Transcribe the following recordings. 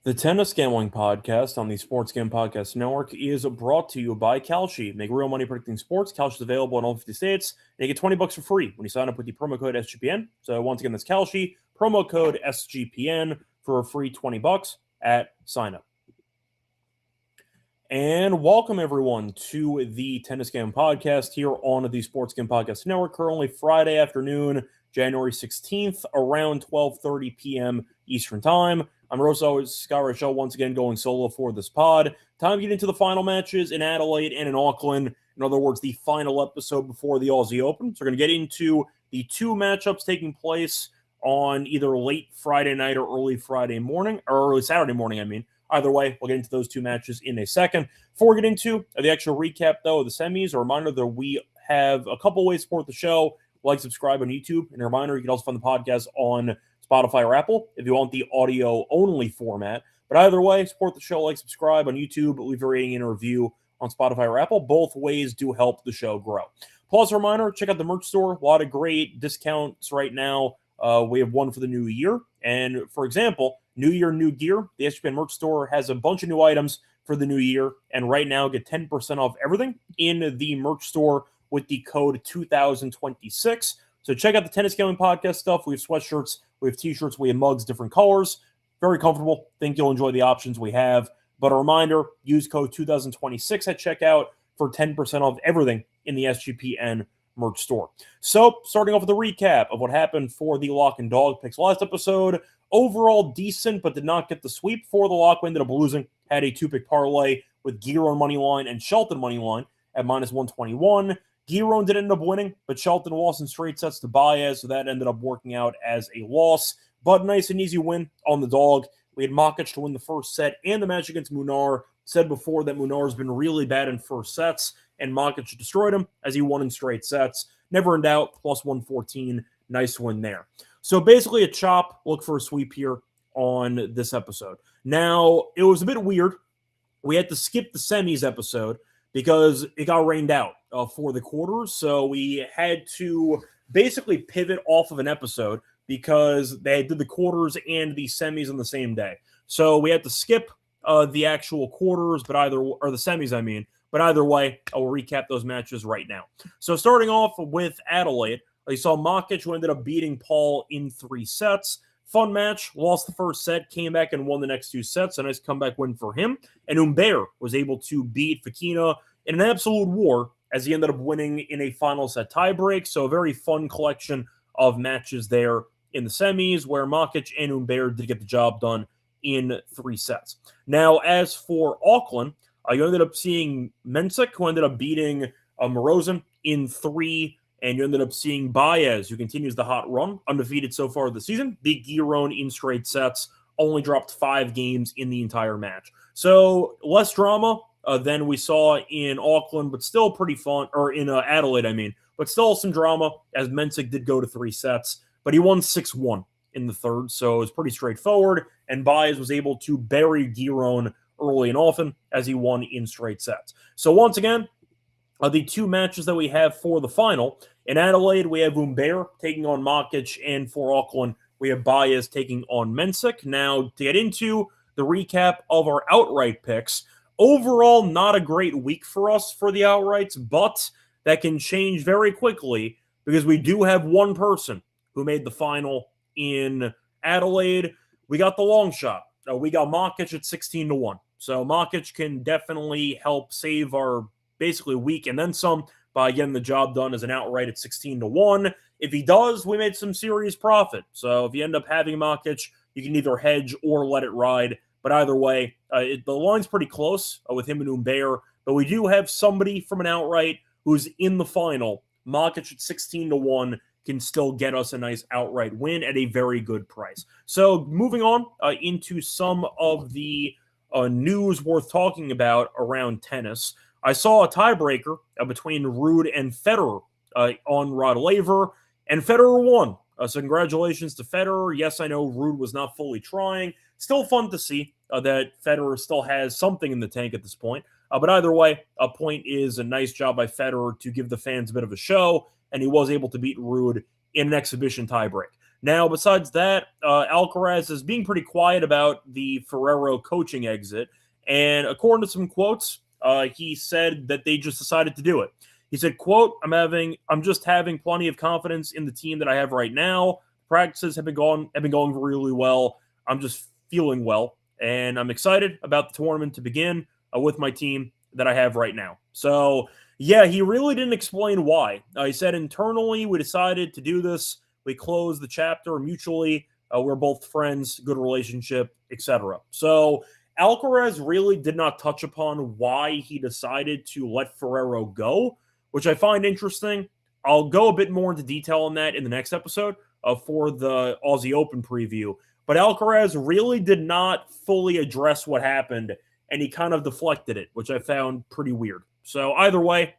The Tennis Gambling Podcast on the Sports Game Podcast Network is brought to you by Kalshi. Make real money predicting sports. Kalshi is available in all 50 states. And you get $20 for free when you sign up with the promo code SGPN. So once again, that's Kalshi, promo code SGPN for a free $20 at sign up. And welcome everyone to the Tennis Game Podcast here on the Sports Game Podcast Network. Currently Friday afternoon, January 16th, around 12:30 p.m. Eastern Time. I'm Rosso, Scott Reichel, once again going solo for this pod. Time to get into the final matches in Adelaide and in Auckland. In other words, the final episode before the Aussie Open. So we're going to get into the two matchups taking place on either late Friday night or early Friday morning, or early Saturday morning, I mean. Either way, we'll get into those two matches in a second. Before we get into the actual recap, though, of the semis, a reminder that we have a couple ways to support the show. Like, subscribe on YouTube. And a reminder, you can also find the podcast on Spotify or Apple if you want the audio-only format. But either way, support the show, like, subscribe on YouTube, leave a rating and a review on Spotify or Apple. Both ways do help the show grow. Plus, a reminder, check out the merch store. A lot of great discounts right now. We have one for the new year. And, for example, New Year, New Gear. The SGPN merch store has a bunch of new items for the new year. And right now, get 10% off everything in the merch store with the code 2026. So check out the Tennis Gambling Podcast stuff. We have sweatshirts, we have t-shirts, we have mugs, different colors. Very comfortable. Think you'll enjoy the options we have. But a reminder, use code 2026 at checkout for 10% off everything in the SGPN merch store. So, starting off with a recap of what happened for the Lock and Dog picks last episode. Overall decent, but did not get the sweep for the Lock. We ended up losing. Had a two-pick parlay with Giron money line and Shelton money line at minus 121. Giron did end up winning, but Shelton lost in straight sets to Baez, so that ended up working out as a loss. But nice and easy win on the dog. We had Makic to win the first set and the match against Munar. Said before that Munar has been really bad in first sets, and Makic destroyed him as he won in straight sets. Never in doubt, plus 114. Nice win there. So basically a chop. Look for a sweep here on this episode. Now, it was a bit weird. We had to skip the semis episode because it got rained out for the quarters. So we had to basically pivot off of an episode because they did the quarters and the semis on the same day. So we had to skip the actual quarters, the semis, I mean. But either way, I will recap those matches right now. So starting off with Adelaide, you saw Makic, who ended up beating Paul in 3 sets. Fun match, lost the first set, came back and won the next 2 sets. A nice comeback win for him. And Humbert was able to beat Fekina in an absolute war as he ended up winning in a final set tiebreak. So a very fun collection of matches there in the semis where Makic and Humbert did get the job done in 3 sets. Now, as for Auckland, you ended up seeing Mensik, who ended up beating Morozin in 3, and you ended up seeing Baez, who continues the hot run, undefeated so far this season, beat Giron in straight sets, only dropped 5 games in the entire match. So less drama than we saw in Auckland, but still pretty fun, or in Adelaide, I mean, but still some drama as Mensik did go to 3 sets, but he won 6-1 in the third, so it was pretty straightforward, and Baez was able to bury Giron early and often as he won in straight sets. So once again, the 2 matches that we have for the final. In Adelaide, we have Humbert taking on Makic, and for Auckland, we have Baez taking on Mensik. Now, to get into the recap of our outright picks, overall, not a great week for us for the outrights, but that can change very quickly because we do have one person who made the final in Adelaide. We got the long shot. We got Makic at 16-1. So Makic can definitely help save our basically week and then some by getting the job done as an outright at 16-1. If he does, we made some serious profit. So if you end up having Makic, you can either hedge or let it ride. But either way, the line's pretty close with him and Humbert. But we do have somebody from an outright who's in the final. Makic at 16-1 can still get us a nice outright win at a very good price. So moving on into some of the news worth talking about around tennis. I saw a tiebreaker between Ruud and Federer on Rod Laver, and Federer won. So congratulations to Federer. Yes, I know Ruud was not fully trying. Still fun to see that Federer still has something in the tank at this point. But either way, a point is a nice job by Federer to give the fans a bit of a show, and he was able to beat Ruud in an exhibition tiebreak. Now, besides that, Alcaraz is being pretty quiet about the Ferrero coaching exit. And according to some quotes, he said that they just decided to do it. He said, quote, I'm just having plenty of confidence in the team that I have right now. Practices have been going really well. I'm just feeling well. And I'm excited about the tournament to begin with my team that I have right now. So, yeah, he really didn't explain why. He said internally we decided to do this. We closed the chapter mutually. We're both friends, good relationship, etc. So Alcaraz really did not touch upon why he decided to let Ferrero go, which I find interesting. I'll go a bit more into detail on that in the next episode for the Aussie Open preview. But Alcaraz really did not fully address what happened, and he kind of deflected it, which I found pretty weird. So either way,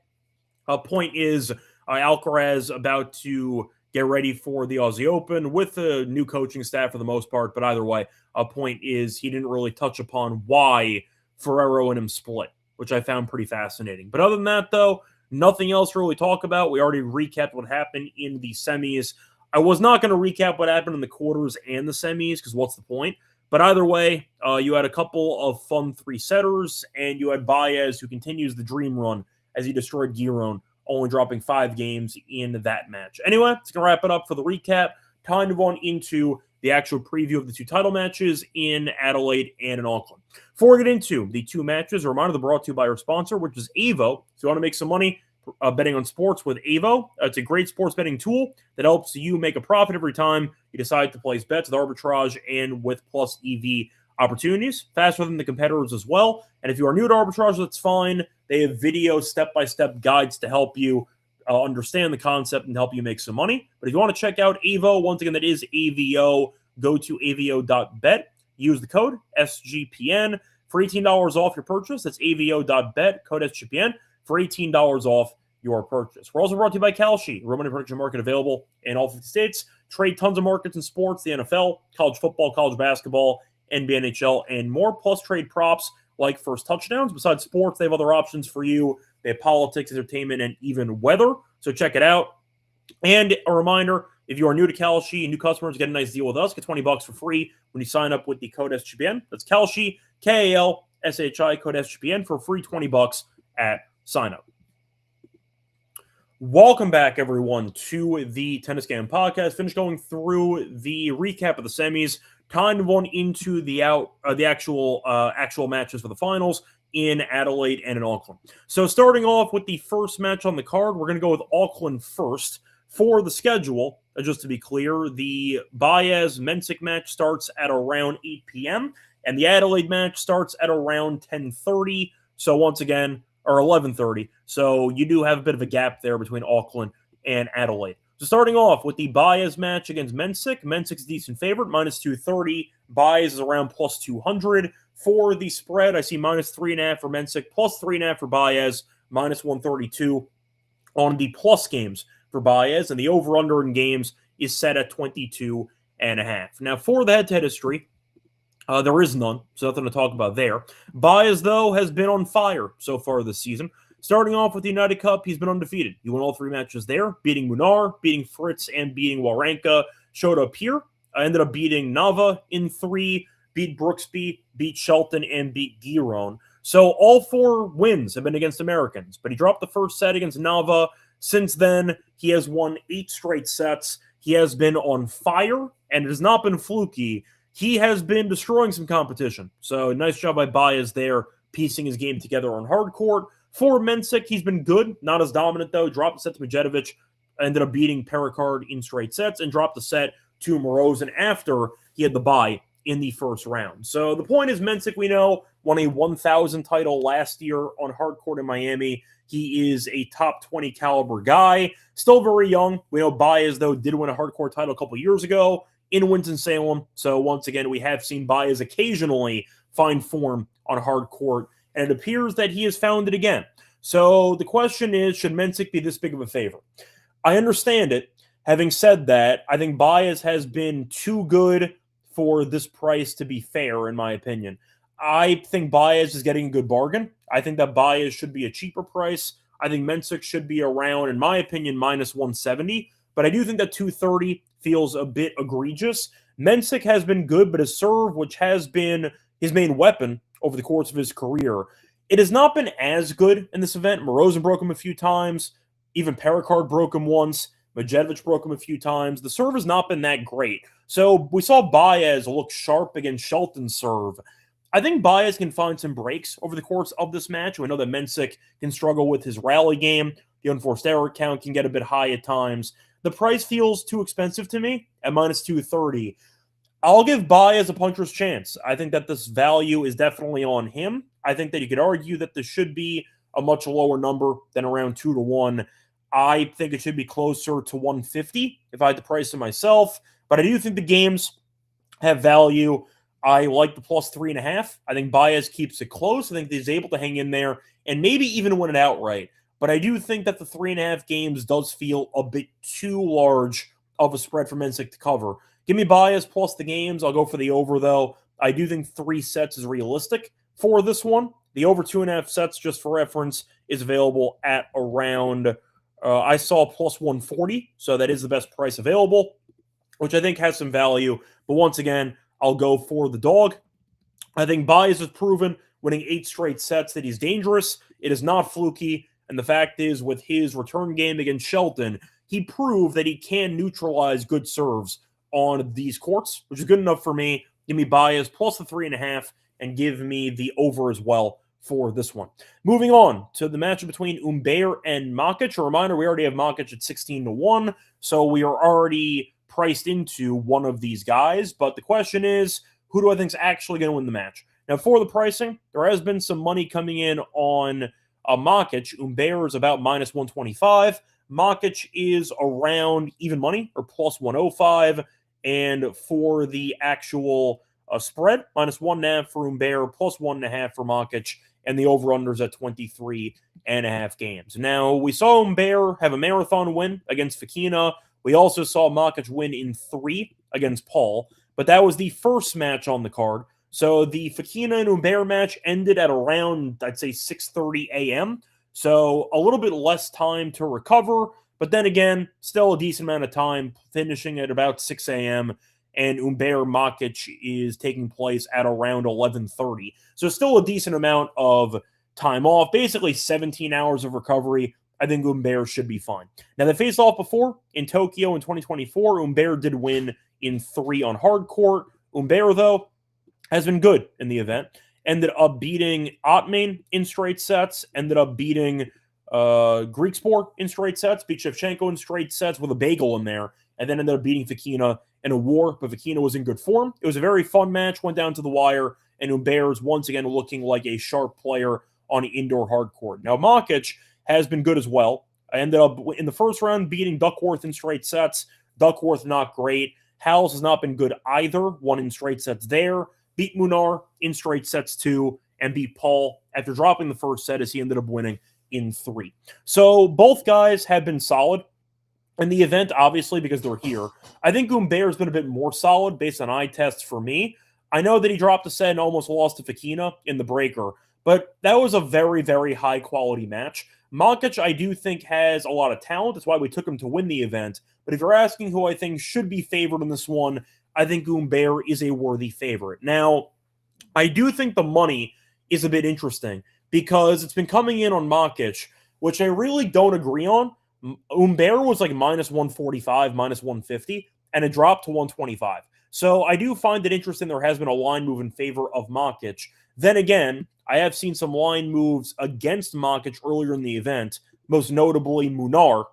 point is Alcaraz about to get ready for the Aussie Open with a new coaching staff for the most part. But either way, point is he didn't really touch upon why Ferrero and him split, which I found pretty fascinating. But other than that, though, nothing else to really talk about. We already recapped what happened in the semis. I was not going to recap what happened in the quarters and the semis because what's the point? But either way, you had a couple of fun three-setters, and you had Baez, who continues the dream run as he destroyed Giron, only dropping 5 games in that match. Anyway, it's going to wrap it up for the recap. Time to go on into the actual preview of the 2 title matches in Adelaide and in Auckland. Before we get into the 2 matches, a reminder they're brought to you by our sponsor, which is Avo. So you want to make some money betting on sports with Avo. It's a great sports betting tool that helps you make a profit every time you decide to place bets with arbitrage and with plus EV opportunities, faster than the competitors as well. And if you are new to arbitrage, that's fine. They have video step-by-step guides to help you understand the concept and help you make some money. But if you want to check out Avo, once again, that is AVO. Go to avo.bet. Use the code SGPN for $18 off your purchase. That's avo.bet, code SGPN, for $18 off your purchase. We're also brought to you by Kalshi, a real money prediction market available in all 50 states. Trade tons of markets in sports, the NFL, college football, college basketball, NBA, NHL, and more, plus trade props like first touchdowns. Besides sports, they have other options for you. They have politics, entertainment, and even weather. So check it out. And a reminder, if you are new to Kalshi, new customers get a nice deal with us. Get $20 for free when you sign up with the code SGPN. That's Kalshi, Kalshi, code SGPN for free $20 at sign up. Welcome back, everyone, to the Tennis Game Podcast. Finished going through the recap of the semis. Time to run into the actual matches for the finals in Adelaide and in Auckland. So starting off with the first match on the card, we're going to go with Auckland first. For the schedule, just to be clear, the Baez-Mensik match starts at around 8 p.m., and the Adelaide match starts at around 10:30. So once again, or 11:30. So you do have a bit of a gap there between Auckland and Adelaide. So starting off with the Baez match against Mensik. Mensik's a decent favorite, minus 230. Baez is around plus 200. For the spread, I see minus 3.5 for Mensik, plus 3.5 for Baez, minus 132 on the plus games for Baez. And the over-under in games is set at 22.5. Now, for the head-to-head history, there is none, so nothing to talk about there. Baez, though, has been on fire so far this season. Starting off with the United Cup, he's been undefeated. He won all 3 matches there, beating Munar, beating Fritz, and beating Wawrinka. Showed up here, ended up beating Nava in 3, beat Brooksby, beat Shelton, and beat Giron. So all 4 wins have been against Americans, but he dropped the first set against Nava. Since then, he has won 8 straight sets. He has been on fire, and it has not been fluky. He has been destroying some competition. So nice job by Baez there, piecing his game together on hard court. For Mensik, he's been good, not as dominant though. Dropped a set to Medjedovic, ended up beating Pericard in straight sets, and dropped a set to Morozin after he had the bye in the first round. So the point is, Mensik, we know, won a 1,000 title last year on hard court in Miami. He is a top 20 caliber guy. Still very young. We know Baez, though, did win a hard court title a couple years ago in Winston-Salem. So once again, we have seen Baez occasionally find form on hard court, and it appears that he has found it again. So the question is, should Mensik be this big of a favorite? I understand it. Having said that, I think Baez has been too good for this price to be fair, in my opinion. I think Baez is getting a good bargain. I think that Baez should be a cheaper price. I think Mensik should be around, in my opinion, minus 170. but I do think that 230 feels a bit egregious. Mensik has been good, but his serve, which has been his main weapon over the course of his career, it has not been as good in this event. Morozin broke him a few times. Even Pericard broke him once. Medjedovic broke him a few times. The serve has not been that great. So we saw Baez look sharp against Shelton's serve. I think Baez can find some breaks over the course of this match. We know that Mensik can struggle with his rally game. The unforced error count can get a bit high at times. The price feels too expensive to me at minus 230. I'll give Baez a puncher's chance. I think that this value is definitely on him. I think that you could argue that this should be a much lower number than around 2-1. I think it should be closer to 150 if I had to price it myself. But I do think the games have value. I like the plus 3.5. I think Baez keeps it close. I think he's able to hang in there and maybe even win it outright. But I do think that the 3.5 games does feel a bit too large of a spread for Mensik to cover. Give me Baez plus the games. I'll go for the over, though. I do think 3 sets is realistic for this one. The over 2.5 sets, just for reference, is available at around, I saw plus 140, so that is the best price available, which I think has some value. But once again, I'll go for the dog. I think Baez has proven, winning 8 straight sets, that he's dangerous. It is not fluky. And the fact is, with his return game against Shelton, he proved that he can neutralize good serves on these courts, which is good enough for me. Give me Baez plus the 3.5 and give me the over as well for this one. Moving on to the matchup between Humbert and Makic. A reminder, we already have Makic at 16-1, so we are already priced into one of these guys. But the question is, who do I think is actually going to win the match? Now, for the pricing, there has been some money coming in on Makic. Humbert is about minus 125. Makic is around even money, or plus 105. And for the actual spread, minus 1.5 for Humbert, plus 1.5 for Makic, and the over-unders at 23.5 games. Now, we saw Humbert have a marathon win against Fekina. We also saw Makic win in 3 against Paul, but that was the first match on the card. So the Fekina and Humbert match ended at around, I'd say, 6:30 a.m., so a little bit less time to recover, but then again, still a decent amount of time, finishing at about 6 a.m., and Humbert Makic is taking place at around 11:30. So still a decent amount of time off, basically 17 hours of recovery. I think Humbert should be fine. Now, they faced off before in Tokyo in 2024. Humbert did win in 3 on hard court. Humbert, though, has been good in the event. Ended up beating Otman in straight sets, ended up beating Griekspoor in straight sets, beat Shevchenko in straight sets with a bagel in there, and then ended up beating Fekina in a war, but Fekina was in good form. It was a very fun match, went down to the wire, and Humbert is once again looking like a sharp player on indoor hard court. Now, Makic has been good as well. I ended up in the first round beating Duckworth in straight sets. Duckworth not great. Howells has not been good either. Won in straight sets there. Beat Munar in straight sets too, and beat Paul after dropping the first set as he ended up winning in 3. So both guys have been solid in the event, obviously, because they're here. I think Humbert has been a bit more solid based on eye tests for me. I know that he dropped a set and almost lost to Fekina in the breaker, but that was a very, very high-quality match. Makic, I do think, has a lot of talent. That's why we took him to win the event. But if you're asking who I think should be favored in this one, I think Humbert is a worthy favorite. Now, I do think the money is a bit interesting because it's been coming in on Makic, which I really don't agree on. Humbert was like minus 145, minus 150, and it dropped to 125. So I do find it interesting there has been a line move in favor of Makic. Then again, I have seen some line moves against Makic earlier in the event, most notably Munar,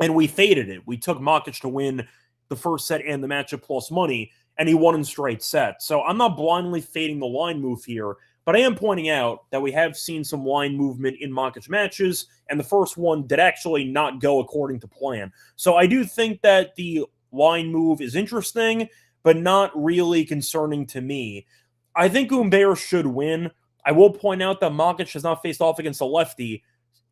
and we faded it. We took Makic to win the first set and the matchup plus money, and he won in straight sets. So I'm not blindly fading the line move here, but I am pointing out that we have seen some line movement in Makic matches, and the first one did actually not go according to plan. So I do think that the line move is interesting, but not really concerning to me. I think Humbert should win. I will point out that Makic has not faced off against a lefty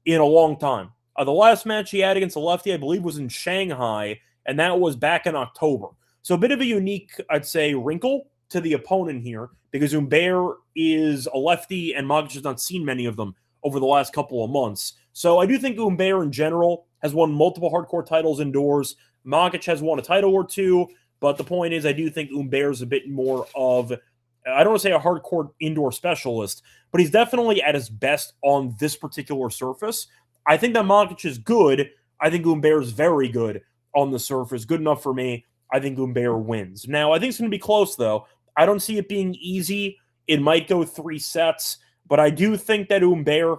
in a long time. The last match he had against a lefty, I believe, was in Shanghai, and that was back in October. So a bit of a unique, I'd say, wrinkle to the opponent here, because Humbert is a lefty, and Makic has not seen many of them over the last couple of months. So I do think Humbert in general has won multiple hardcore titles indoors. Makic has won a title or two, but the point is I do think Humbert's a bit more of, I don't want to say a hardcore indoor specialist, but he's definitely at his best on this particular surface. I think that Makic is good. I think Humbert is very good on the surface. Good enough for me. I think Humbert wins. Now, I think it's going to be close, though. I don't see it being easy. It might go 3 sets, but I do think that Humbert,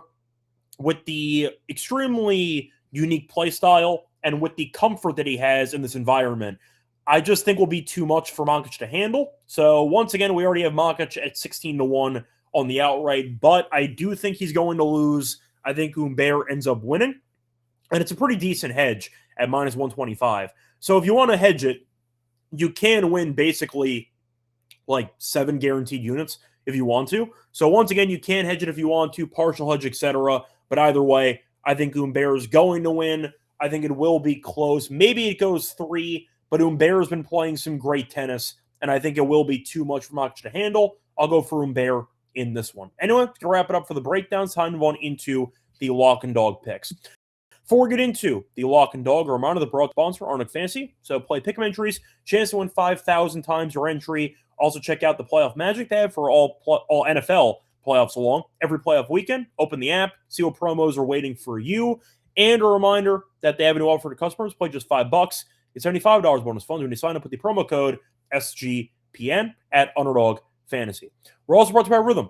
with the extremely unique play style and with the comfort that he has in this environment, I just think will be too much for Makic to handle. So once again, we already have Makic at 16-1 on the outright, but I do think he's going to lose. I think Humbert ends up winning, and it's a pretty decent hedge at minus 125. So if you want to hedge it, you can win basically like 7 guaranteed units if you want to. So once again, you can hedge it if you want to, partial hedge, etc. But either way, I think Humbert is going to win. I think it will be close. Maybe it goes 3, but Humbert has been playing some great tennis, and I think it will be too much for Makic to handle. I'll go for Humbert in this one. Anyway, to wrap it up for the breakdowns, time to move on into the lock and dog picks. Before we get into the lock and dog, a reminder, the broad sponsor, Arnold Fantasy. So play pick'em entries, chance to win 5,000 times your entry. Also check out the playoff magic they have for all NFL playoffs along. Every playoff weekend, open the app, see what promos are waiting for you. And a reminder that they have a new offer to customers. Play just $5. It's $75 bonus funds when you sign up with the promo code SGPN at Underdog Fantasy. We're also brought to you by Rhythm.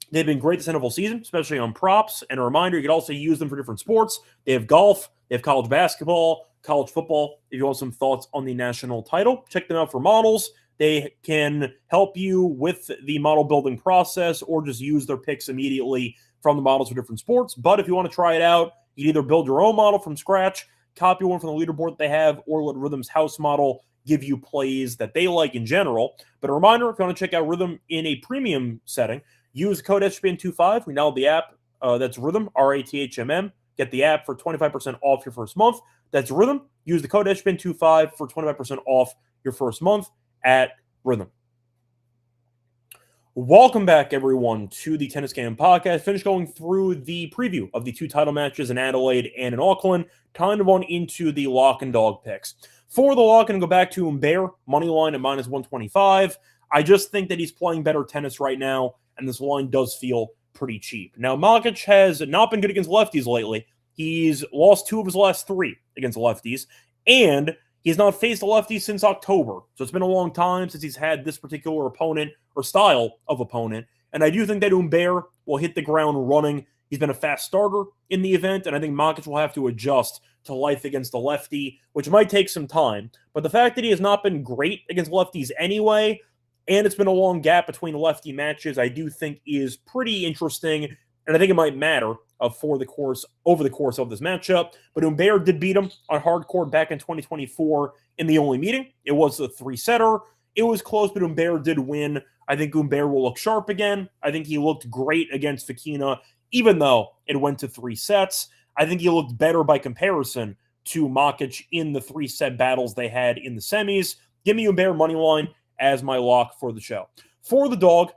They've been great this NFL season, especially on props. And a reminder, you can also use them for different sports. They have golf, they have college basketball, college football. If you want some thoughts on the national title, check them out for models. They can help you with the model building process or just use their picks immediately from the models for different sports. But if you want to try it out, you can either build your own model from scratch, copy one from the leaderboard that they have, or let Rhythm's house model give you plays that they like in general. But a reminder, if you want to check out Rhythm in a premium setting, use the code SGPN25. We download the app. That's Rhythm, RATHMM. Get the app for 25% off your first month. That's Rhythm. Use the code SGPN25 for 25% off your first month at Rhythm. Welcome back, everyone, to the Tennis Game Podcast. Finished going through the preview of the 2 title matches in Adelaide and in Auckland. Time to run into the lock and dog picks. For the lock, and go back to Humbert, money line at minus 125. I just think that he's playing better tennis right now, and this line does feel pretty cheap. Now, Makic has not been good against lefties lately. He's lost 2 of his last 3 against lefties, and he's not faced a lefty since October. So it's been a long time since he's had this particular opponent or style of opponent. And I do think that Humbert will hit the ground running. He's been a fast starter in the event, and I think Makic will have to adjust to life against the lefty, which might take some time. But the fact that he has not been great against lefties anyway, and it's been a long gap between lefty matches, I do think is pretty interesting, and I think it might matter over the course of this matchup. But Humbert did beat him on hard court back in 2024 in the only meeting. It was a 3-setter. It was close, but Humbert did win. I think Humbert will look sharp again. I think he looked great against Fekina, even though it went to 3 sets. I think he looked better by comparison to Makic in the 3-set battles they had in the semis. Give me Humbert money line as my lock for the show. For the dog,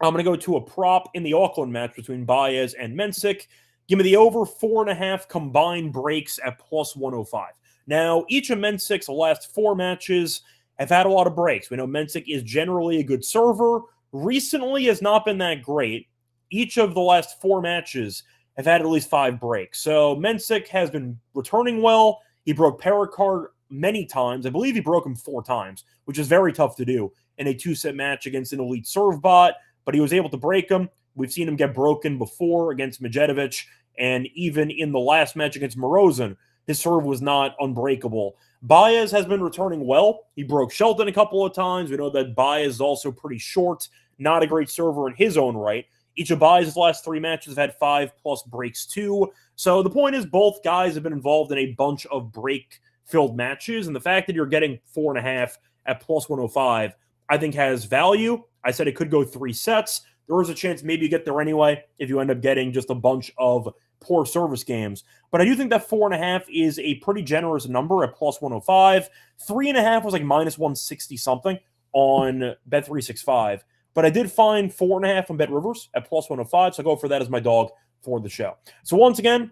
I'm going to go to a prop in the Auckland match between Baez and Mensik. Give me the over 4.5 combined breaks at plus 105. Now, each of Mensik's last 4 matches have had a lot of breaks. We know Mensik is generally a good server. Recently has not been that great. Each of the last 4 matches have had at least 5 breaks. So Mensik has been returning well. He broke Pericard many times. I believe he broke him 4 times, which is very tough to do in a 2-set match against an elite serve bot, but he was able to break him. We've seen him get broken before against Medjedovic, and even in the last match against Morozin, his serve was not unbreakable. Baez has been returning well. He broke Shelton a couple of times. We know that Baez is also pretty short, not a great server in his own right. Each of Baez's last 3 matches have had 5+ breaks too. So the point is both guys have been involved in a bunch of break-filled matches, and the fact that you're getting 4.5 at plus 105, I think has value. I said it could go 3 sets. There is a chance maybe you get there anyway if you end up getting just a bunch of poor service games. But I do think that 4.5 is a pretty generous number at plus 105. 3.5 was like minus 160 something on Bet365. But I did find 4.5 on Bet Rivers at plus 105, so I'll go for that as my dog for the show. So once again,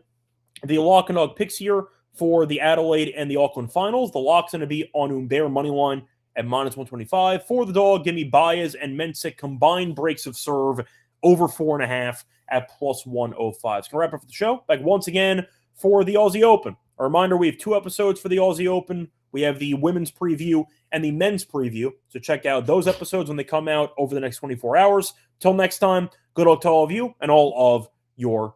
the lock and dog picks here for the Adelaide and the Auckland finals. The lock's going to be on Umber moneyline at -125. For the dog, give me Baez and Mensick combined breaks of serve over 4.5 at +105. So going to wrap up the show. Back once again for the Aussie Open. A reminder, we have 2 episodes for the Aussie Open. We have the women's preview and the men's preview. So check out those episodes when they come out over the next 24 hours. Till next time, good luck to all of you and all of your